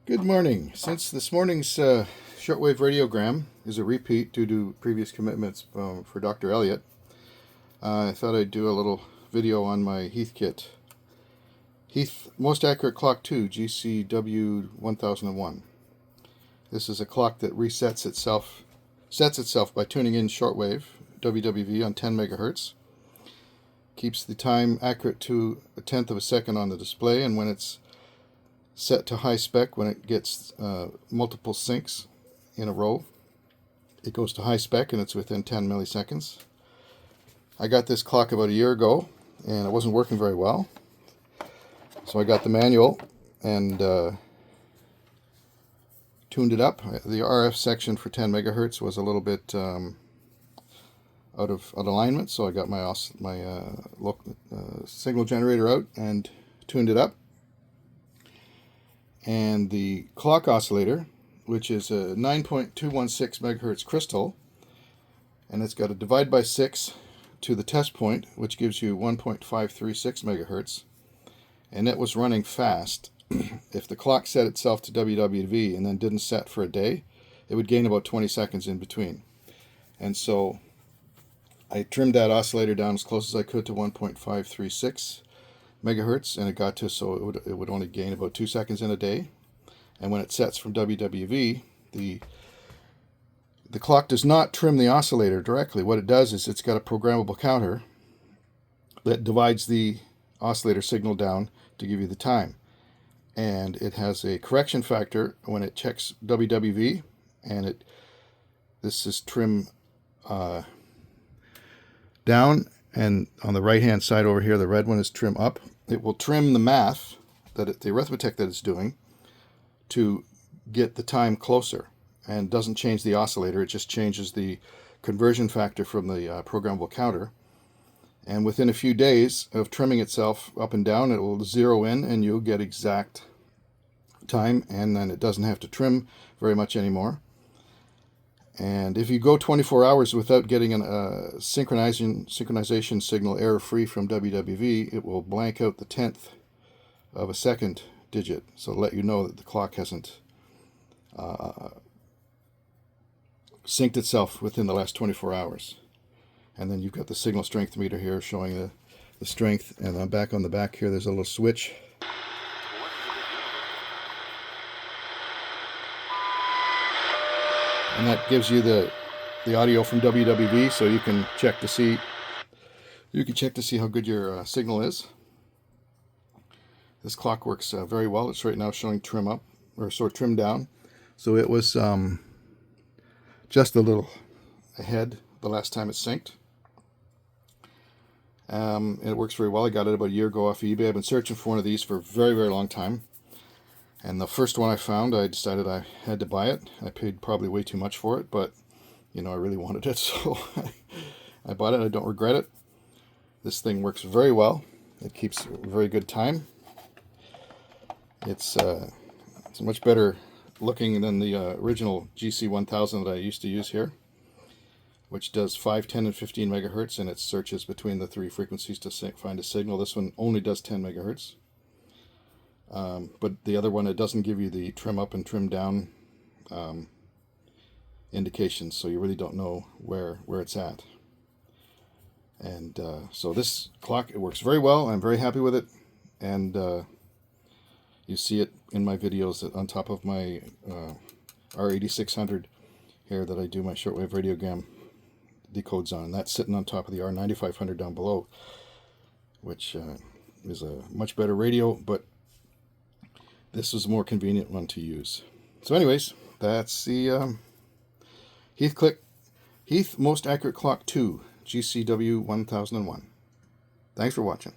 Good morning. Since this morning's shortwave radiogram is a repeat due to previous commitments for Dr. Elliott, I thought I'd do a little video on my Heath kit. Heath Most Accurate Clock 2 GCW-1001. This is a clock that sets itself by tuning in shortwave WWV on 10 megahertz. Keeps the time accurate to a tenth of a second on the display, and when it's set to high spec, when it gets multiple syncs in a row, it goes to high spec and it's within 10 milliseconds. I got this clock about a year ago and it wasn't working very well, so I got the manual and tuned it up. The RF section for 10 megahertz was a little bit out of alignment, so I got my signal generator out and tuned it up. And the clock oscillator, which is a 9.216 megahertz crystal, and it's got a divide by 6 to the test point, which gives you 1.536 megahertz, and it was running fast. If the clock set itself to WWV and then didn't set for a day, it would gain about 20 seconds in between. And so I trimmed that oscillator down as close as I could to 1.536 megahertz, and it got to so it would only gain about 2 seconds in a day. And when it sets from WWV, the clock does not trim the oscillator directly. What it does is it's got a programmable counter that divides the oscillator signal down to give you the time, and it has a correction factor when it checks WWV, and this is trim down, and on the right hand side over here, the red one is trim up. It will trim the math, the arithmetic that it's doing, to get the time closer, and doesn't change the oscillator. It just changes the conversion factor from the programmable counter. And within a few days of trimming itself up and down, it will zero in and you'll get exact time, and then it doesn't have to trim very much anymore. And if you go 24 hours without getting a synchronization signal error-free from WWV, it will blank out the 10th of a second digit, so to let you know that the clock hasn't synced itself within the last 24 hours. And then you've got the signal strength meter here showing the strength, and back on the back here there's a little switch. And that gives you the audio from WWV, so you can check to see how good your signal is. This clock works very well. It's right now showing trim up, or sort of trim down. So it was just a little ahead the last time it synced. And it works very well. I got it about a year ago off eBay. I've been searching for one of these for a very, very long time. And the first one I found, I decided I had to buy it. I paid probably way too much for it, but I really wanted it, so I bought it. I don't regret it. This thing works very well. It keeps very good time. It's much better looking than the original GC-1000 that I used to use here, which does 5, 10, and 15 megahertz, and it searches between the three frequencies to find a signal. This one only does 10 megahertz. But the other one, it doesn't give you the trim up and trim down indications, so you really don't know where it's at. And so this clock, it works very well. I'm very happy with it, and you see it in my videos on top of my R8600 here that I do my shortwave radiogram decodes on. That's sitting on top of the R9500 down below, which is a much better radio, but this is a more convenient one to use. So anyways, that's the Heath Most Accurate Clock 2 GCW-1001. Thanks for watching.